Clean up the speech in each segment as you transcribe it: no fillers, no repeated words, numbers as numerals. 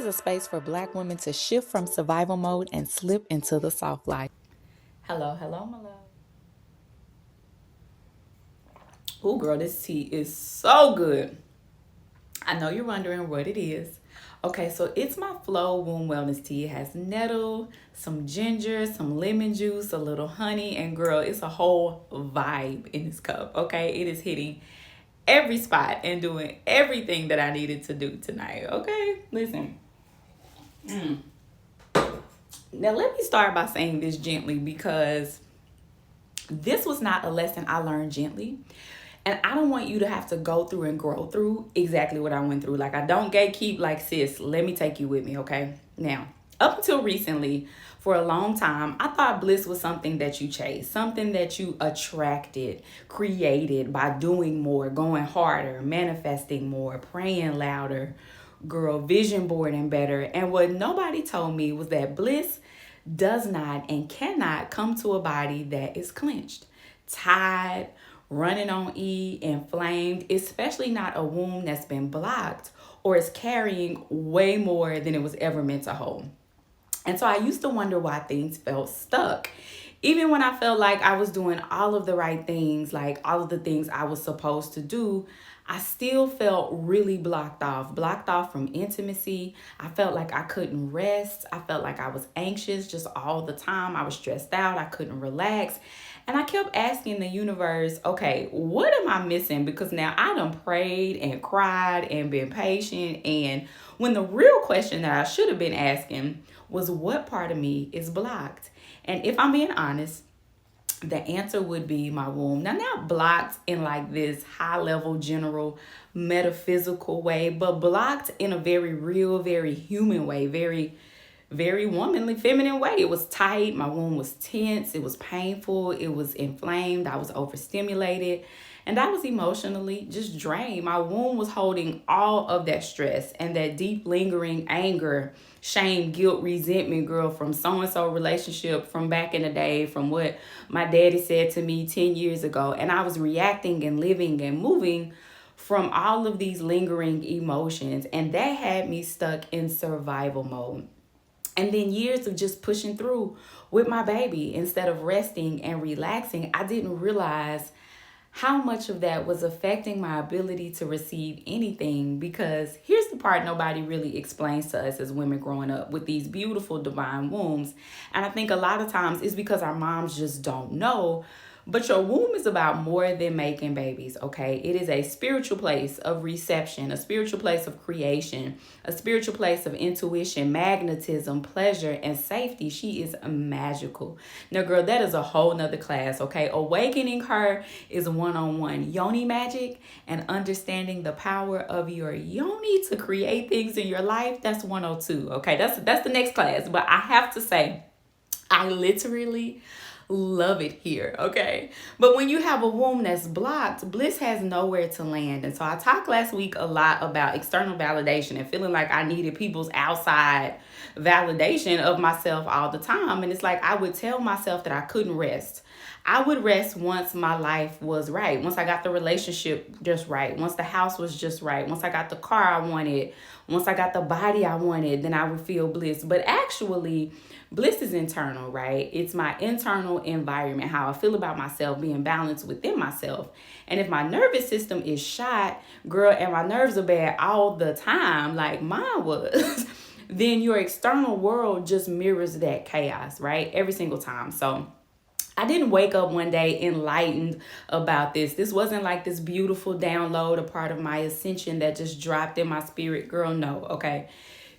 is a space for Black women to shift from survival mode and slip into the soft life. Hello, hello, my love. Oh, girl, this tea is so good. I know you're wondering what it is. Okay, so it's my Flow Womb Wellness Tea. It has nettle, some ginger, some lemon juice, a little honey, and girl, it's a whole vibe in this cup. Okay, it is hitting every spot and doing everything that I needed to do tonight. Okay, listen. Now, let me start by saying this gently because this was not a lesson I learned gently. And I don't want you to have to go through and grow through exactly what I went through. Like, I don't gatekeep, like, sis, let me take you with me, okay? Now, up until recently, for a long time, I thought bliss was something that you chased, something that you attracted, created by doing more, going harder, manifesting more, praying louder, girl, vision boarding better. And what nobody told me was that bliss does not and cannot come to a body that is clenched, tied, running on E, inflamed, especially not a womb that's been blocked or is carrying way more than it was ever meant to hold. And so I used to wonder why things felt stuck. Even when I felt like I was doing all of the right things, like all of the things I was supposed to do, I still felt really blocked off from intimacy. I felt like I couldn't rest. I felt like I was anxious just all the time. I was stressed out. I couldn't relax. And I kept asking the universe, okay, what am I missing? Because now I done prayed and cried and been patient. And when the real question that I should have been asking was, what part of me is blocked? And if I'm being honest, the answer would be my womb. Now, not blocked in like this high level, general, metaphysical way, but blocked in a very real, very human way, very womanly, feminine way. It was tight. My womb was tense. It was painful. It was inflamed. I was overstimulated. And I was emotionally just drained. My womb was holding all of that stress and that deep lingering anger, shame, guilt, resentment, girl, from so-and-so relationship from back in the day, from what my daddy said to me 10 years ago. And I was reacting and living and moving from all of these lingering emotions. And that had me stuck in survival mode. And then years of just pushing through with my baby instead of resting and relaxing, I didn't realize how much of that was affecting my ability to receive anything. Because here's the part nobody really explains to us as women growing up with these beautiful divine wombs. And I think a lot of times it's because our moms just don't know. But your womb is about more than making babies, okay? It is a spiritual place of reception, a spiritual place of creation, a spiritual place of intuition, magnetism, pleasure, and safety. She is magical. Now, girl, that is a whole nother class, okay? Awakening her is one-on-one. Yoni magic and understanding the power of your yoni to create things in your life, that's 102, okay? That's the next class. But I have to say, I literally love it here, okay? But when you have a womb that's blocked, bliss has nowhere to land. And so I talked last week a lot about external validation and feeling like I needed people's outside validation of myself all the time. And it's like I would tell myself that I couldn't rest. I would rest once my life was right, once I got the relationship just right, once the house was just right, once I got the car I wanted, once I got the body I wanted, then I would feel bliss. But actually, bliss is internal, right? It's my internal environment, how I feel about myself, being balanced within myself. And if my nervous system is shot, girl, and my nerves are bad all the time, like mine was, then your external world just mirrors that chaos, right? Every single time. So I didn't wake up one day enlightened about this. This wasn't like this beautiful download, a part of my ascension that just dropped in my spirit. Girl, no, okay?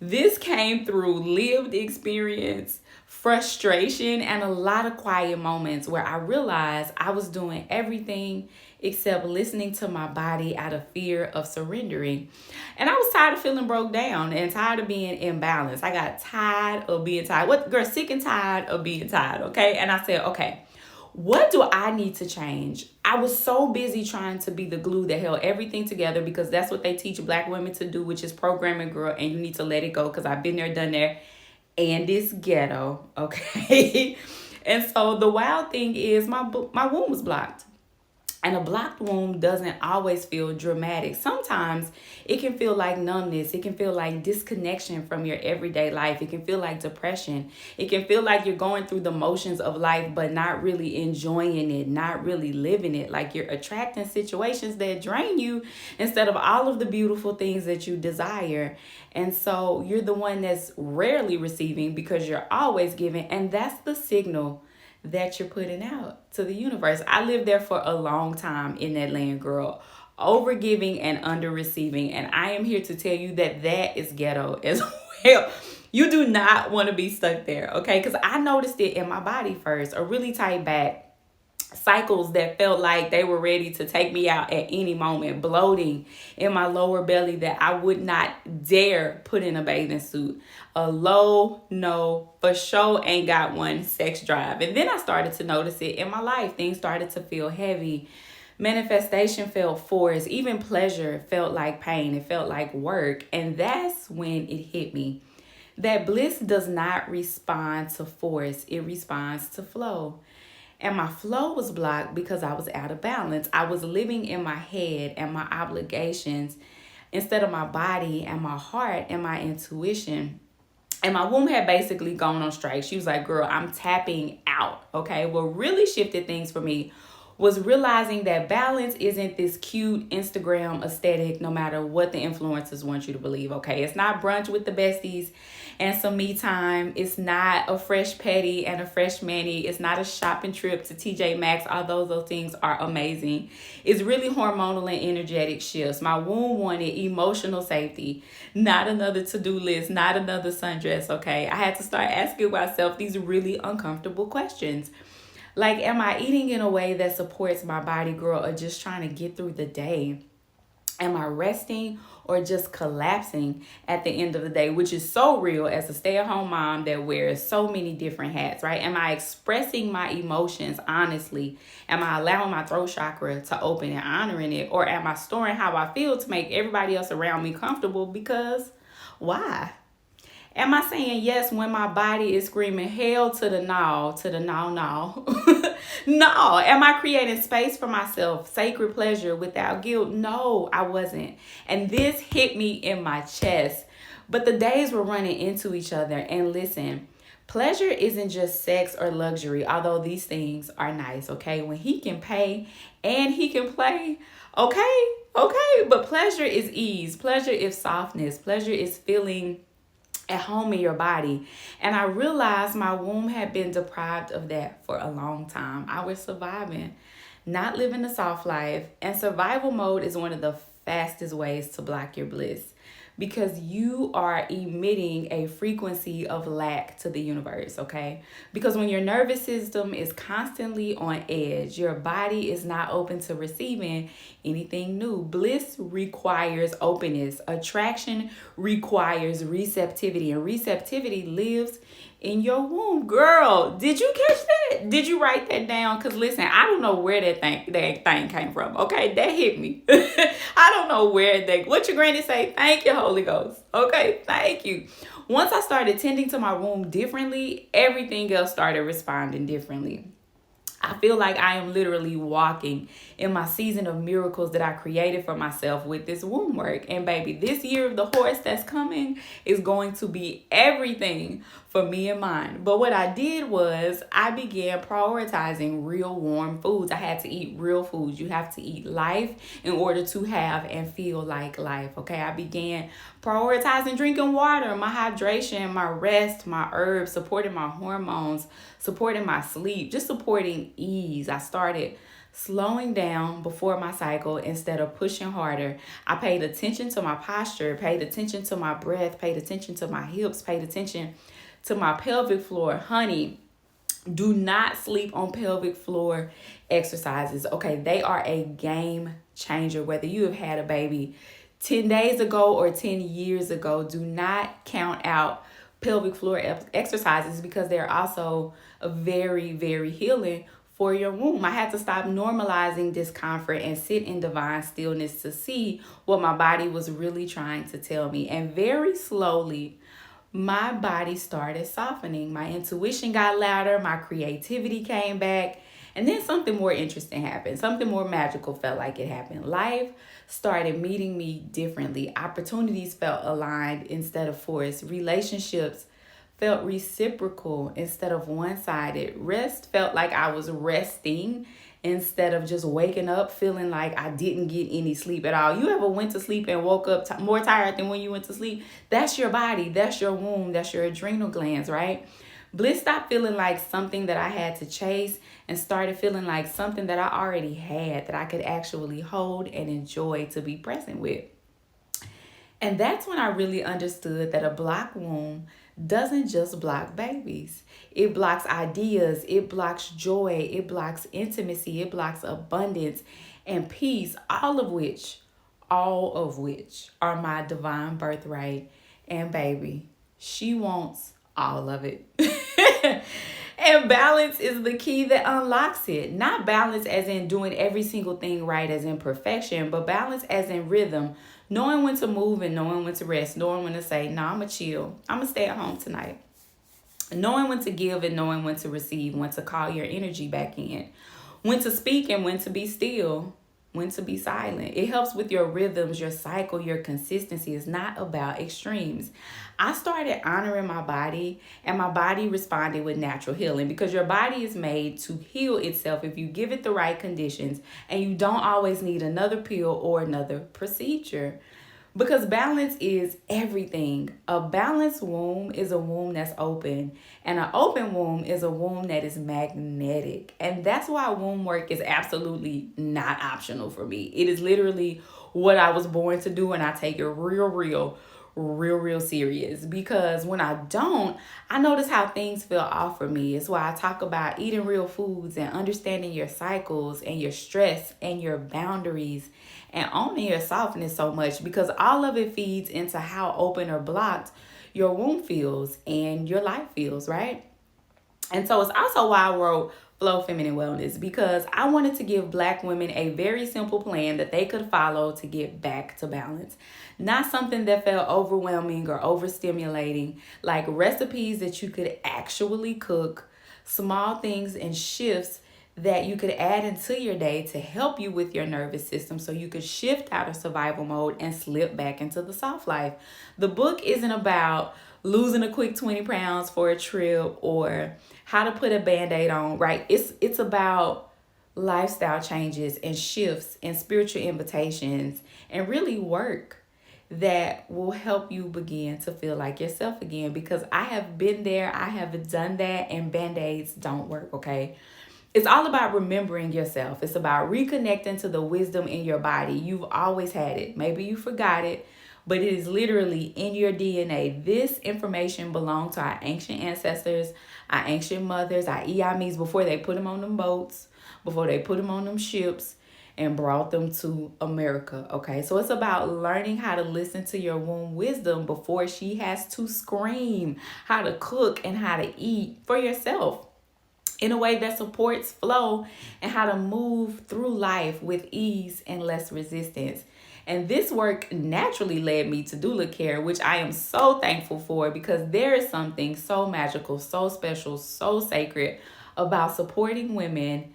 This came through lived experience, frustration, and a lot of quiet moments where I realized I was doing everything except listening to my body out of fear of surrendering. And I was tired of feeling broke down and tired of being imbalanced. I got tired of being tired. What, girl, sick and tired of being tired, okay? And I said, okay, what do I need to change? I was so busy trying to be the glue that held everything together, because that's what they teach Black women to do, which is programming, girl, and you need to let it go, because I've been there, done there, and it's ghetto, okay? And so the wild thing is my womb was blocked. And a blocked womb doesn't always feel dramatic. Sometimes it can feel like numbness. It can feel like disconnection from your everyday life. It can feel like depression. It can feel like you're going through the motions of life, but not really enjoying it, not really living it. Like you're attracting situations that drain you instead of all of the beautiful things that you desire. And so you're the one that's rarely receiving because you're always giving. And that's the signal that you're putting out to the universe. I lived there for a long time in that land, girl. Over giving and under receiving. And I am here to tell you that that is ghetto as well. You do not want to be stuck there, okay? Because I noticed it in my body first. A really tight back, cycles that felt like they were ready to take me out at any moment, bloating in my lower belly that I would not dare put in a bathing suit, a low no for sure ain't got one sex drive. And then I started to notice it in my life. Things started to feel heavy. Manifestation felt forced. Even pleasure felt like pain. It felt like work. And that's when it hit me that bliss does not respond to force, it responds to flow. And my flow was blocked because I was out of balance. I was living in my head and my obligations instead of my body and my heart and my intuition. And my womb had basically gone on strike. She was like, girl, I'm tapping out. Okay. What really shifted things for me was realizing that balance isn't this cute Instagram aesthetic, no matter what the influencers want you to believe, okay? It's not brunch with the besties and some me time. It's not a fresh petty and a fresh mani. It's not a shopping trip to TJ Maxx, although those things are amazing. It's really hormonal and energetic shifts. My womb wanted emotional safety, not another to-do list, not another sundress, okay? I had to start asking myself these really uncomfortable questions. Like, am I eating in a way that supports my body, girl, or just trying to get through the day? Am I resting or just collapsing at the end of the day, which is so real as a stay-at-home mom that wears so many different hats, right? Am I expressing my emotions honestly? Am I allowing my throat chakra to open and honoring it? Or am I storing how I feel to make everybody else around me comfortable? Because why? Am I saying yes when my body is screaming hell to the no, no? No. Am I creating space for myself, sacred pleasure without guilt? No, I wasn't. And this hit me in my chest. But the days were running into each other. And listen, pleasure isn't just sex or luxury, although these things are nice, okay? When he can pay and he can play, okay. But pleasure is ease. Pleasure is softness. Pleasure is feeling at home in your body. And I realized my womb had been deprived of that for a long time. I was surviving, not living a soft life. And survival mode is one of the fastest ways to block your bliss because you are emitting a frequency of lack to the universe, okay? Because when your nervous system is constantly on edge, your body is not open to receiving anything new. Bliss requires openness. Attraction requires receptivity, and receptivity lives in your womb. Girl, did you catch that? Did you write that down? Because listen, I don't know where that thing came from. Okay, that hit me. I don't know what your granny say. Thank you, Holy Ghost. Okay, thank you. Once I started tending to my womb differently, everything else started responding differently. I feel like I am literally walking in my season of miracles that I created for myself with this womb work. And baby, this year of the horse that's coming is going to be everything for me and mine. But what I did was I began prioritizing real warm foods. I had to eat real foods. You have to eat life in order to have and feel like life. Okay, I began prioritizing drinking water, my hydration, my rest, my herbs, supporting my hormones, supporting my sleep, just supporting ease. I started slowing down before my cycle instead of pushing harder. I paid attention to my posture, paid attention to my breath, paid attention to my hips, paid attention to my pelvic floor. Honey, do not sleep on pelvic floor exercises. Okay, they are a game changer. Whether you have had a baby 10 days ago or 10 years ago, do not count out pelvic floor exercises because they're also a very, very healing for your womb. I had to stop normalizing discomfort and sit in divine stillness to see what my body was really trying to tell me. And very slowly, my body started softening. My intuition got louder. My creativity came back. And then something more interesting happened. Something more magical felt like it happened. Life started meeting me differently. Opportunities felt aligned instead of forced. Relationships felt reciprocal instead of one-sided. Rest felt like I was resting instead of just waking up feeling like I didn't get any sleep at all. You ever went to sleep and woke up more tired than when you went to sleep? That's your body, that's your womb, that's your adrenal glands, right? Bliss stopped feeling like something that I had to chase and started feeling like something that I already had, that I could actually hold and enjoy to be present with. And that's when I really understood that a blocked womb doesn't just block babies. It blocks ideas, it blocks joy, it blocks intimacy, it blocks abundance and peace, all of which are my divine birthright. And baby, she wants all of it. And balance is the key that unlocks it. Not balance as in doing every single thing right as in perfection, but balance as in rhythm. Knowing when to move and knowing when to rest. Knowing when to say, nah, I'm going to chill. I'm going to stay at home tonight. Knowing when to give and knowing when to receive. When to call your energy back in. When to speak and when to be still. When to be silent. It helps with your rhythms, your cycle, your consistency. It's not about extremes. I started honoring my body, and my body responded with natural healing, because your body is made to heal itself if you give it the right conditions, and you don't always need another pill or another procedure. Because balance is everything. A balanced womb is a womb that's open. And an open womb is a womb that is magnetic. And that's why womb work is absolutely not optional for me. It is literally what I was born to do. And I take it real serious. Because when I don't, I notice how things feel off for me. It's why I talk about eating real foods and understanding your cycles and your stress and your boundaries and owning your softness so much, because all of it feeds into how open or blocked your womb feels and your life feels, right? And so it's also why I wrote Flow Feminine Wellness, because I wanted to give Black women a very simple plan that they could follow to get back to balance. Not something that felt overwhelming or overstimulating, like recipes that you could actually cook, small things and shifts that you could add into your day to help you with your nervous system so you could shift out of survival mode and slip back into the soft life. The book isn't about losing a quick 20 pounds for a trip or how to put a Band-Aid on, right? It's about lifestyle changes and shifts and spiritual invitations and really work that will help you begin to feel like yourself again, because I have been there, I have done that, and Band-Aids don't work, okay? It's all about remembering yourself. It's about reconnecting to the wisdom in your body. You've always had it. Maybe you forgot it, but it is literally in your DNA. This information belonged to our ancient ancestors, our ancient mothers, our Iamis, before they put them on them boats, before they put them on them ships and brought them to America, okay? So it's about learning how to listen to your womb wisdom before she has to scream, how to cook and how to eat for yourself in a way that supports flow, and how to move through life with ease and less resistance. And this work naturally led me to doula care, which I am so thankful for, because there is something so magical, so special, so sacred about supporting women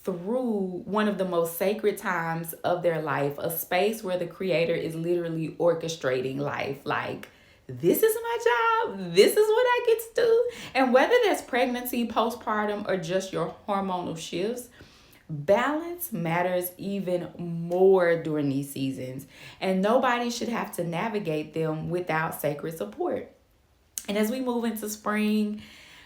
through one of the most sacred times of their life, a space where the creator is literally orchestrating life. Like, this is my job. This is what I get to do. And whether that's pregnancy, postpartum, or just your hormonal shifts, balance matters even more during these seasons. And nobody should have to navigate them without sacred support. And as we move into spring,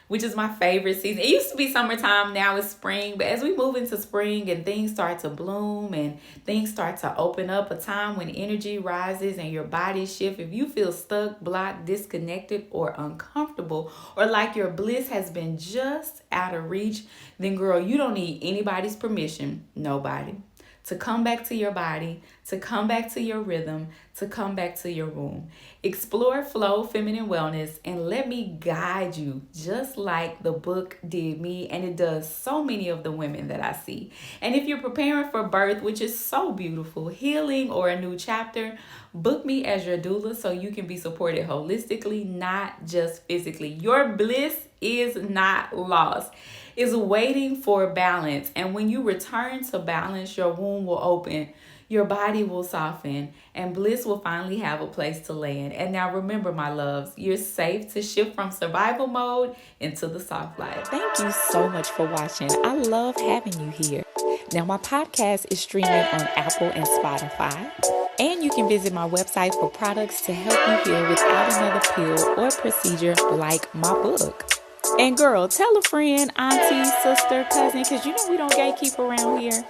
which is my favorite season. It used to be summertime, now it's spring. But as we move into spring and things start to bloom and things start to open up, a time when energy rises and your body shifts. If you feel stuck, blocked, disconnected, or uncomfortable, or like your bliss has been just out of reach, then girl, you don't need anybody's permission, nobody, to come back to your body, to come back to your rhythm, to come back to your womb. Explore Flow Feminine Wellness and let me guide you just like the book did me, and it does so many of the women that I see. And if you're preparing for birth, which is so beautiful, healing, or a new chapter, book me as your doula so you can be supported holistically, not just physically. Your bliss is not lost. is waiting for balance. And when you return to balance, your womb will open, your body will soften, and bliss will finally have a place to land. And now remember, my loves, you're safe to shift from survival mode into the soft life. Thank you so much for watching. I love having you here. Now, my podcast is streaming on Apple and Spotify. And you can visit my website for products to help you heal without another pill or procedure like my book. And girl, tell a friend, auntie, sister, cousin, because you know we don't gatekeep around here.